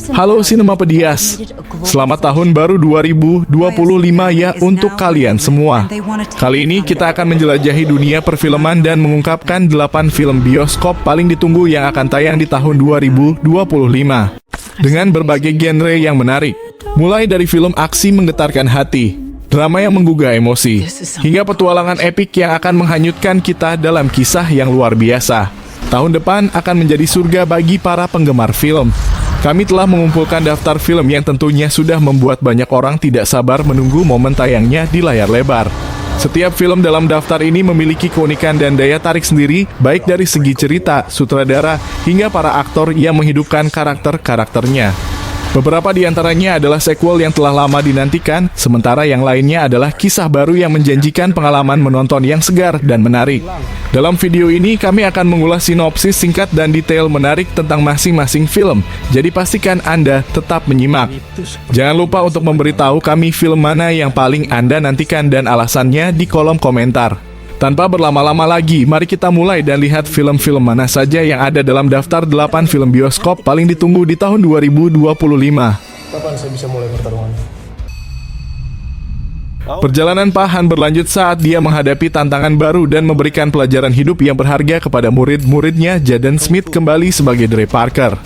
Halo Sinema Pedias, selamat tahun baru 2025 ya untuk kalian semua. Kali ini kita akan menjelajahi dunia perfilman dan mengungkapkan 8 film bioskop paling ditunggu yang akan tayang di tahun 2025. Dengan berbagai genre yang menarik, mulai dari film aksi menggetarkan hati, drama yang menggugah emosi, hingga petualangan epik yang akan menghanyutkan kita dalam kisah yang luar biasa. Tahun depan akan menjadi surga bagi para penggemar film. Kami telah mengumpulkan daftar film yang tentunya sudah membuat banyak orang tidak sabar menunggu momen tayangnya di layar lebar. Setiap film dalam daftar ini memiliki keunikan dan daya tarik sendiri, baik dari segi cerita, sutradara, hingga para aktor yang menghidupkan karakter-karakternya. Beberapa di antaranya adalah sequel yang telah lama dinantikan, sementara yang lainnya adalah kisah baru yang menjanjikan pengalaman menonton yang segar dan menarik. Dalam video ini, kami akan mengulas sinopsis singkat dan detail menarik tentang masing-masing film, jadi pastikan Anda tetap menyimak. Jangan lupa untuk memberitahu kami film mana yang paling Anda nantikan dan alasannya di kolom komentar. Tanpa berlama-lama lagi, mari kita mulai dan lihat film-film mana saja yang ada dalam daftar 8 film bioskop paling ditunggu di tahun 2025. Kapan saya bisa mulai pertarungan? Perjalanan Pak Han berlanjut saat dia menghadapi tantangan baru dan memberikan pelajaran hidup yang berharga kepada murid-muridnya. Jaden Smith kembali sebagai Dre Parker,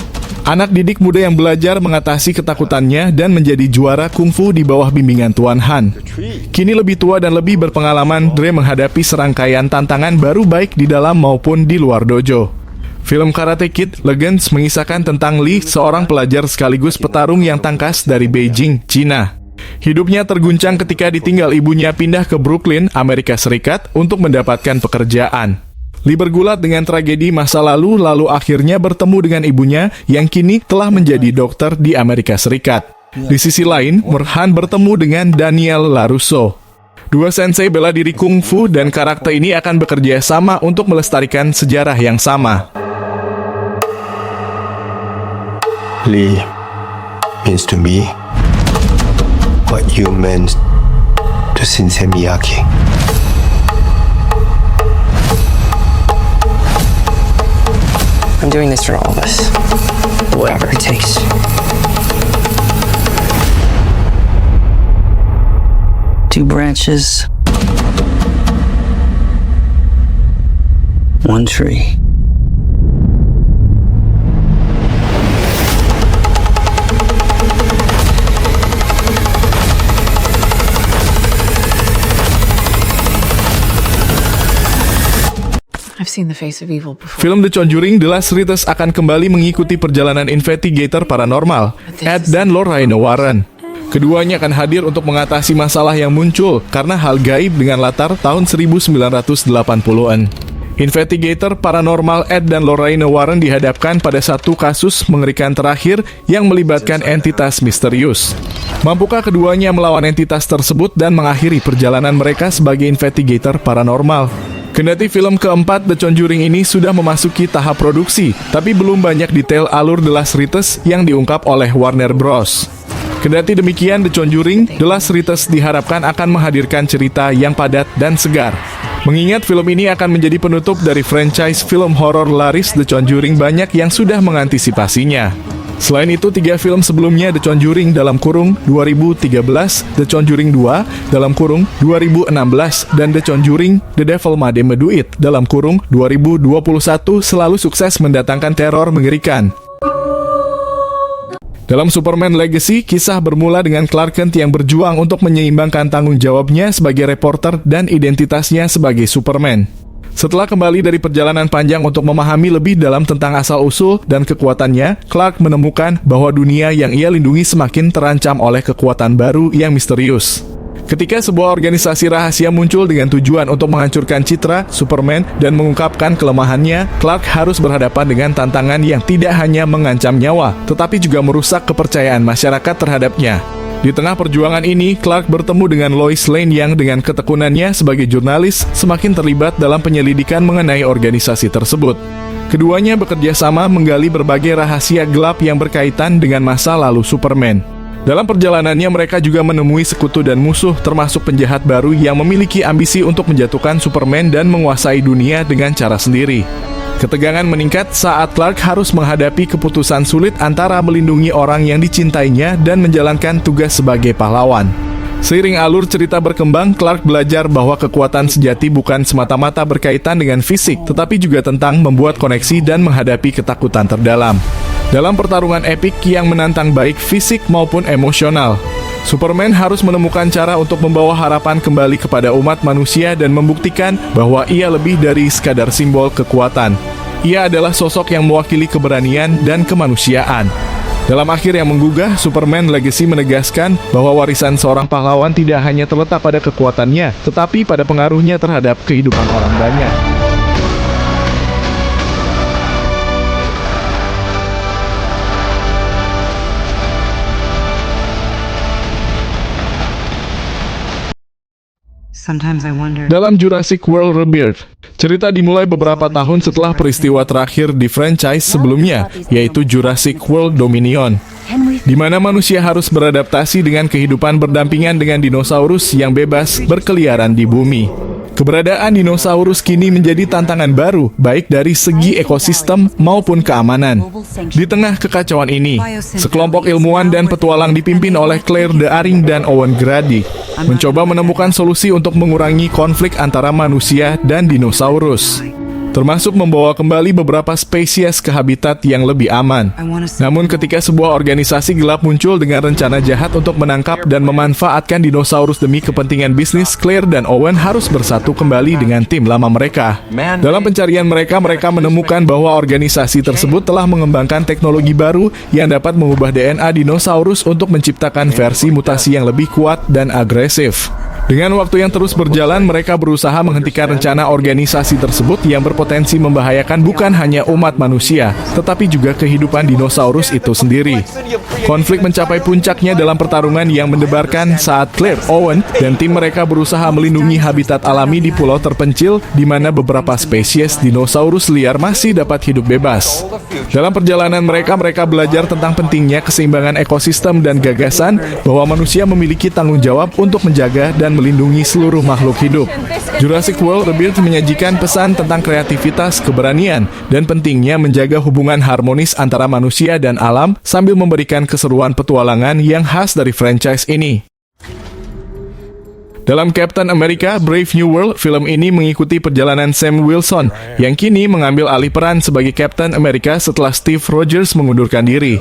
anak didik muda yang belajar mengatasi ketakutannya dan menjadi juara kungfu di bawah bimbingan Tuan Han. Kini lebih tua dan lebih berpengalaman, Dre menghadapi serangkaian tantangan baru baik di dalam maupun di luar dojo. Film Karate Kid Legends mengisahkan tentang Lee, seorang pelajar sekaligus petarung yang tangkas dari Beijing, Cina. Hidupnya terguncang ketika ditinggal ibunya pindah ke Brooklyn, Amerika Serikat untuk mendapatkan pekerjaan. Lee bergulat dengan tragedi masa lalu akhirnya bertemu dengan ibunya yang kini telah menjadi dokter di Amerika Serikat. Di sisi lain, Han bertemu dengan Daniel LaRusso. Dua sensei bela diri kungfu dan karakter ini akan bekerja sama untuk melestarikan sejarah yang sama. Lee means to me what you meant to Sensei Miyagi. I'm doing this for all of us. Whatever it takes. Two branches. One tree. I've seen the face of evil before. Film The Conjuring The Last Rites akan kembali mengikuti perjalanan investigator paranormal, Ed dan Lorraine Warren. Keduanya akan hadir untuk mengatasi masalah yang muncul karena hal gaib dengan latar tahun 1980-an. Investigator paranormal Ed dan Lorraine Warren dihadapkan pada satu kasus mengerikan terakhir yang melibatkan entitas misterius. Mampukah keduanya melawan entitas tersebut dan mengakhiri perjalanan mereka sebagai investigator paranormal? Kendati film keempat The Conjuring ini sudah memasuki tahap produksi, tapi belum banyak detail alur The Last Rites yang diungkap oleh Warner Bros. Kendati demikian, The Conjuring The Last Rites diharapkan akan menghadirkan cerita yang padat dan segar. Mengingat film ini akan menjadi penutup dari franchise film horor laris The Conjuring, banyak yang sudah mengantisipasinya. Selain itu, 3 film sebelumnya The Conjuring dalam kurung 2013, The Conjuring 2 dalam kurung 2016, dan The Conjuring The Devil Made Me Do It dalam kurung 2021 selalu sukses mendatangkan teror mengerikan. Dalam Superman Legacy, kisah bermula dengan Clark Kent yang berjuang untuk menyeimbangkan tanggung jawabnya sebagai reporter dan identitasnya sebagai Superman. Setelah kembali dari perjalanan panjang untuk memahami lebih dalam tentang asal-usul dan kekuatannya, Clark menemukan bahwa dunia yang ia lindungi semakin terancam oleh kekuatan baru yang misterius. Ketika sebuah organisasi rahasia muncul dengan tujuan untuk menghancurkan citra Superman dan mengungkapkan kelemahannya, Clark harus berhadapan dengan tantangan yang tidak hanya mengancam nyawa, tetapi juga merusak kepercayaan masyarakat terhadapnya. Di tengah perjuangan ini, Clark bertemu dengan Lois Lane yang dengan ketekunannya sebagai jurnalis semakin terlibat dalam penyelidikan mengenai organisasi tersebut. Keduanya bekerja sama menggali berbagai rahasia gelap yang berkaitan dengan masa lalu Superman. Dalam perjalanannya, mereka juga menemui sekutu dan musuh, termasuk penjahat baru yang memiliki ambisi untuk menjatuhkan Superman dan menguasai dunia dengan cara sendiri. Ketegangan meningkat saat Clark harus menghadapi keputusan sulit antara melindungi orang yang dicintainya dan menjalankan tugas sebagai pahlawan. Seiring alur cerita berkembang, Clark belajar bahwa kekuatan sejati bukan semata-mata berkaitan dengan fisik, tetapi juga tentang membuat koneksi dan menghadapi ketakutan terdalam. Dalam pertarungan epik yang menantang baik fisik maupun emosional, Superman harus menemukan cara untuk membawa harapan kembali kepada umat manusia dan membuktikan bahwa ia lebih dari sekadar simbol kekuatan. Ia adalah sosok yang mewakili keberanian dan kemanusiaan. Dalam akhir yang menggugah, Superman Legacy menegaskan bahwa warisan seorang pahlawan tidak hanya terletak pada kekuatannya, tetapi pada pengaruhnya terhadap kehidupan orang banyak. Sometimes I wonder. Dalam Jurassic World Rebirth, cerita dimulai beberapa tahun setelah peristiwa terakhir di franchise sebelumnya, yaitu Jurassic World Dominion, di mana manusia harus beradaptasi dengan kehidupan berdampingan dengan dinosaurus yang bebas berkeliaran di bumi. Keberadaan dinosaurus kini menjadi tantangan baru, baik dari segi ekosistem maupun keamanan. Di tengah kekacauan ini, sekelompok ilmuwan dan petualang dipimpin oleh Claire Dearing dan Owen Grady mencoba menemukan solusi untuk mengurangi konflik antara manusia dan dinosaurus, termasuk membawa kembali beberapa spesies ke habitat yang lebih aman. Namun ketika sebuah organisasi gelap muncul dengan rencana jahat untuk menangkap dan memanfaatkan dinosaurus demi kepentingan bisnis, Claire dan Owen harus bersatu kembali dengan tim lama mereka. Dalam pencarian mereka menemukan bahwa organisasi tersebut telah mengembangkan teknologi baru yang dapat mengubah DNA dinosaurus untuk menciptakan versi mutasi yang lebih kuat dan agresif. Dengan waktu yang terus berjalan, mereka berusaha menghentikan rencana organisasi tersebut yang berpotensi membahayakan bukan hanya umat manusia, tetapi juga kehidupan dinosaurus itu sendiri. Konflik mencapai puncaknya dalam pertarungan yang mendebarkan saat Claire, Owen, dan tim mereka berusaha melindungi habitat alami di pulau terpencil di mana beberapa spesies dinosaurus liar masih dapat hidup bebas. Dalam perjalanan mereka belajar tentang pentingnya keseimbangan ekosistem dan gagasan bahwa manusia memiliki tanggung jawab untuk menjaga dan melindungi seluruh makhluk hidup. Jurassic World Rebirth menyajikan pesan tentang kreativitas, keberanian, dan pentingnya menjaga hubungan harmonis antara manusia dan alam sambil memberikan keseruan petualangan yang khas dari franchise ini. Dalam Captain America Brave New World, film ini mengikuti perjalanan Sam Wilson yang kini mengambil alih peran sebagai Captain America setelah Steve Rogers mengundurkan diri.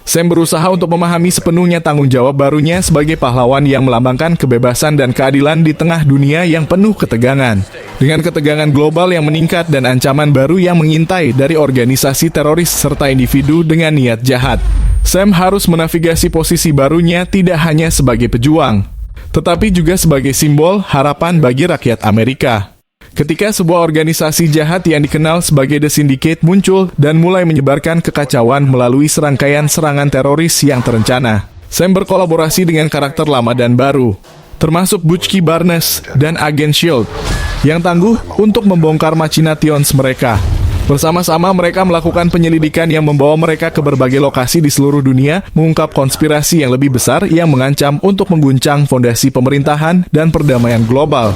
Sam berusaha untuk memahami sepenuhnya tanggung jawab barunya sebagai pahlawan yang melambangkan kebebasan dan keadilan di tengah dunia yang penuh ketegangan. Dengan ketegangan global yang meningkat dan ancaman baru yang mengintai dari organisasi teroris serta individu dengan niat jahat, Sam harus menavigasi posisi barunya tidak hanya sebagai pejuang, tetapi juga sebagai simbol harapan bagi rakyat Amerika. Ketika sebuah organisasi jahat yang dikenal sebagai The Syndicate muncul dan mulai menyebarkan kekacauan melalui serangkaian serangan teroris yang terencana, Sam berkolaborasi dengan karakter lama dan baru, termasuk Bucky Barnes dan Agent S.H.I.E.L.D., yang tangguh untuk membongkar machinations mereka. Bersama-sama mereka melakukan penyelidikan yang membawa mereka ke berbagai lokasi di seluruh dunia, mengungkap konspirasi yang lebih besar yang mengancam untuk mengguncang fondasi pemerintahan dan perdamaian global.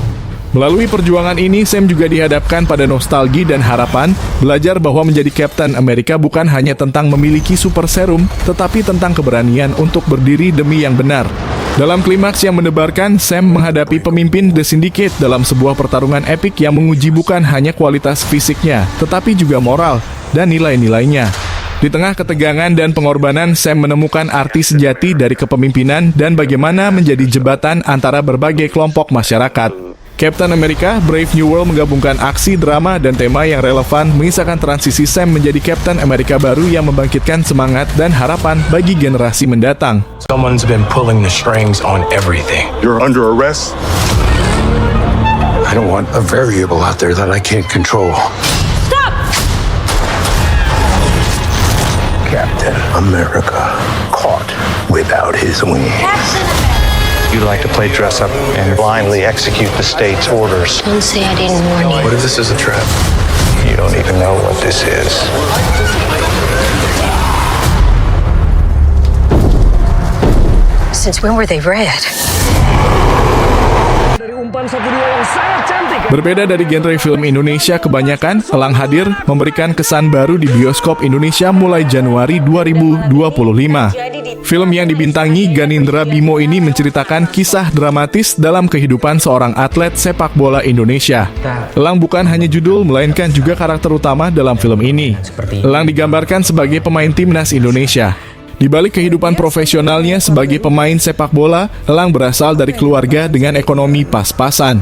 Melalui perjuangan ini, Sam juga dihadapkan pada nostalgia dan harapan, belajar bahwa menjadi Captain America bukan hanya tentang memiliki super serum, tetapi tentang keberanian untuk berdiri demi yang benar. Dalam klimaks yang mendebarkan, Sam menghadapi pemimpin The Syndicate dalam sebuah pertarungan epik yang menguji bukan hanya kualitas fisiknya, tetapi juga moral dan nilai-nilainya. Di tengah ketegangan dan pengorbanan, Sam menemukan arti sejati dari kepemimpinan dan bagaimana menjadi jembatan antara berbagai kelompok masyarakat. Captain America Brave New World menggabungkan aksi, drama, dan tema yang relevan, mengisahkan transisi Sam menjadi Captain America baru yang membangkitkan semangat dan harapan bagi generasi mendatang. Someone's been pulling the strings on everything. You're under arrest. I don't want a variable out there that I can't control. Captain America caught without his wings. You like to play dress up and blindly execute the state's orders. Don't say I didn't warn you. What if this is a trap? You don't even know what this is. Since when were they red? Dari umpan 1-2 yang sangat cantik. Berbeda dari genre film Indonesia kebanyakan, Elang hadir memberikan kesan baru di bioskop Indonesia mulai Januari 2025. Film yang dibintangi Ganindra Bimo ini menceritakan kisah dramatis dalam kehidupan seorang atlet sepak bola Indonesia. Elang bukan hanya judul, melainkan juga karakter utama dalam film ini. Elang digambarkan sebagai pemain timnas Indonesia. Di balik kehidupan profesionalnya sebagai pemain sepak bola, Elang berasal dari keluarga dengan ekonomi pas-pasan.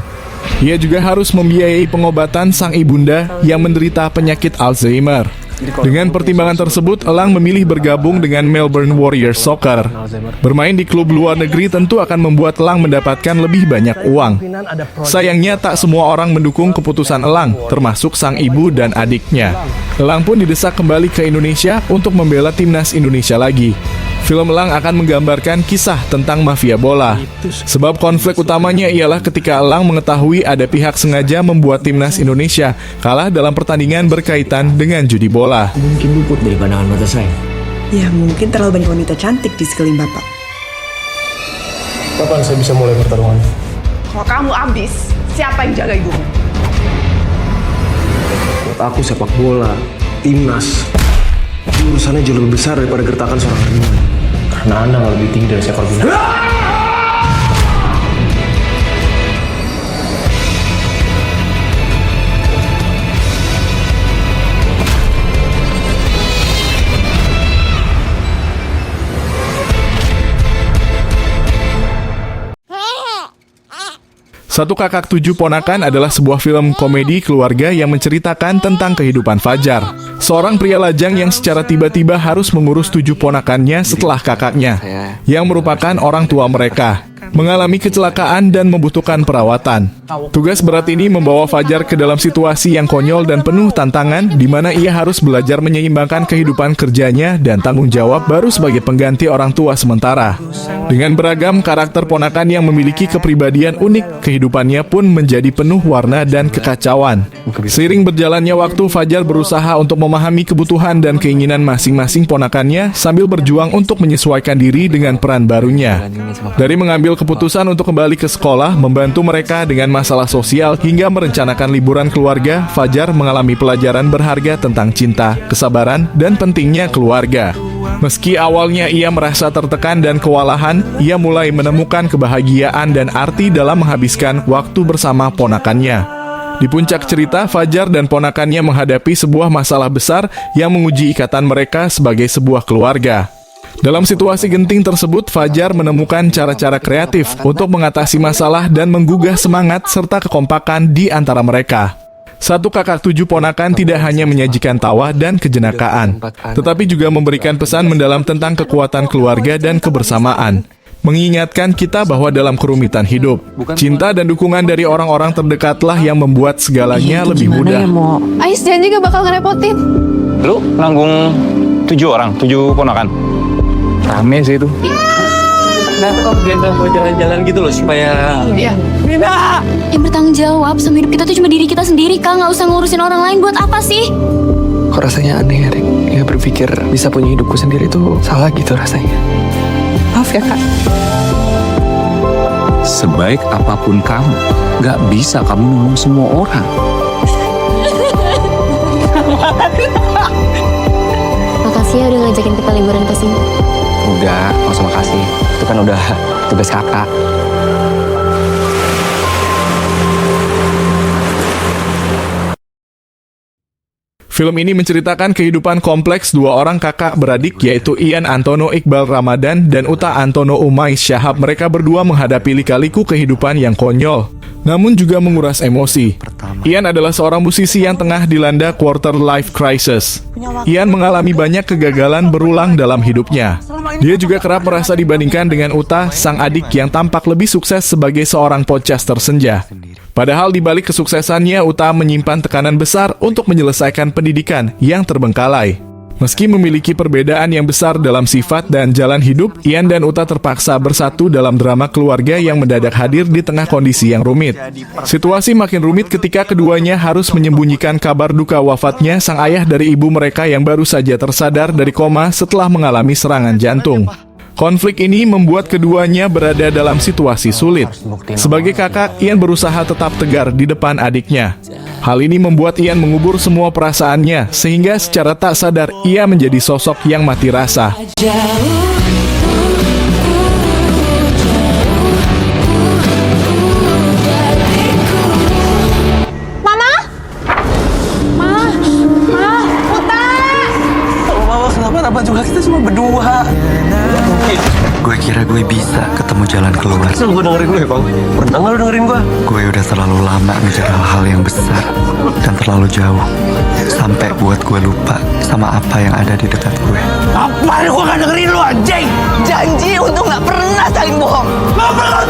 Ia juga harus membiayai pengobatan sang ibunda yang menderita penyakit Alzheimer. Dengan pertimbangan tersebut, Elang memilih bergabung dengan Melbourne Warriors Soccer. Bermain di klub luar negeri tentu akan membuat Elang mendapatkan lebih banyak uang. Sayangnya tak semua orang mendukung keputusan Elang, termasuk sang ibu dan adiknya. Elang pun didesak kembali ke Indonesia untuk membela timnas Indonesia lagi. Film Elang akan menggambarkan kisah tentang mafia bola. Sebab konflik utamanya ialah ketika Elang mengetahui ada pihak sengaja membuat timnas Indonesia kalah dalam pertandingan berkaitan dengan judi bola. Mungkin luput dari pandangan mata saya. Ya mungkin terlalu banyak wanita cantik di sekeliling Bapak. Kapan saya bisa mulai pertarungan? Kalau kamu habis, siapa yang jaga ibumu? Buat aku sepak bola, timnas, itu urusannya jauh lebih besar daripada gertakan seorang harimau. Karena Anda nggak lebih tinggi dari seekor binatang. Satu Kakak Tujuh Ponakan adalah sebuah film komedi keluarga yang menceritakan tentang kehidupan Fajar, seorang pria lajang yang secara tiba-tiba harus mengurus 7 ponakannya setelah kakaknya, yang merupakan orang tua mereka, mengalami kecelakaan dan membutuhkan perawatan. Tugas berat ini membawa Fajar ke dalam situasi yang konyol dan penuh tantangan, di mana ia harus belajar menyeimbangkan kehidupan kerjanya dan tanggung jawab baru sebagai pengganti orang tua sementara. Dengan beragam karakter ponakan yang memiliki kepribadian unik, kehidupannya pun menjadi penuh warna dan kekacauan. Seiring berjalannya waktu, Fajar berusaha untuk memahami kebutuhan dan keinginan masing-masing ponakannya sambil berjuang untuk menyesuaikan diri dengan peran barunya. Dari mengambil keputusan untuk kembali ke sekolah, membantu mereka dengan masalah sosial, hingga merencanakan liburan keluarga, Fajar mengalami pelajaran berharga tentang cinta, kesabaran, dan pentingnya keluarga. Meski awalnya ia merasa tertekan dan kewalahan, ia mulai menemukan kebahagiaan dan arti dalam menghabiskan waktu bersama ponakannya. Di puncak cerita, Fajar dan ponakannya menghadapi sebuah masalah besar yang menguji ikatan mereka sebagai sebuah keluarga. Dalam situasi genting tersebut, Fajar menemukan cara-cara kreatif untuk mengatasi masalah dan menggugah semangat serta kekompakan di antara mereka. Satu Kakak Tujuh Ponakan tidak hanya menyajikan tawa dan kejenakaan, tetapi juga memberikan pesan mendalam tentang kekuatan keluarga dan kebersamaan. Mengingatkan kita bahwa dalam kerumitan hidup, cinta dan dukungan dari orang-orang terdekatlah yang membuat segalanya lebih mudah. Ais janji gak bakal ngerepotin. Lu nanggung 7 orang, 7 ponakan. Rame sih itu. Nah, kok kita mau jalan-jalan gitu loh supaya... Iya. Bina! Yang bertanggung jawab sama hidup kita tuh cuma diri kita sendiri, Kak. Nggak usah ngurusin orang lain. Buat apa sih? Kok rasanya aneh ya, Rik? Ya berpikir bisa punya hidupku sendiri tuh salah gitu rasanya. Maaf ya, Kak. Sebaik apapun kamu, nggak bisa kamu ngomong semua orang. Makasih ya udah ngajakin kita liburan ke sini. Udah, nggak usah makasih. Itu kan udah tugas kakak. Film ini menceritakan kehidupan kompleks dua orang kakak beradik, yaitu Ian Antono Iqbal Ramadan dan Uta Antono Umais Syahab. Mereka berdua menghadapi lika-liku kehidupan yang konyol, namun juga menguras emosi. Ian adalah seorang musisi yang tengah dilanda quarter life crisis. Ian mengalami banyak kegagalan berulang dalam hidupnya. Dia juga kerap merasa dibandingkan dengan Uta, sang adik yang tampak lebih sukses sebagai seorang podcaster senja. Padahal di balik kesuksesannya, Uta menyimpan tekanan besar untuk menyelesaikan pendidikan yang terbengkalai. Meski memiliki perbedaan yang besar dalam sifat dan jalan hidup, Ian dan Uta terpaksa bersatu dalam drama keluarga yang mendadak hadir di tengah kondisi yang rumit. Situasi makin rumit ketika keduanya harus menyembunyikan kabar duka wafatnya sang ayah dari ibu mereka yang baru saja tersadar dari koma setelah mengalami serangan jantung. Konflik ini membuat keduanya berada dalam situasi sulit. Sebagai kakak, Ian berusaha tetap tegar di depan adiknya. Hal ini membuat Ian mengubur semua perasaannya, sehingga secara tak sadar ia menjadi sosok yang mati rasa. Kenapa juga kita cuma berdua? Gue kira gue bisa ketemu jalan keluar. Lu dengerin gue, Bang. Pernah nggak lu dengerin gue? Gue udah terlalu lama ngejar hal-hal yang besar dan terlalu jauh, sampai buat gue lupa sama apa yang ada di dekat gue. Apaan gue gak dengerin lu, anjing? Janji untuk gak pernah saling bohong. Gak pernah.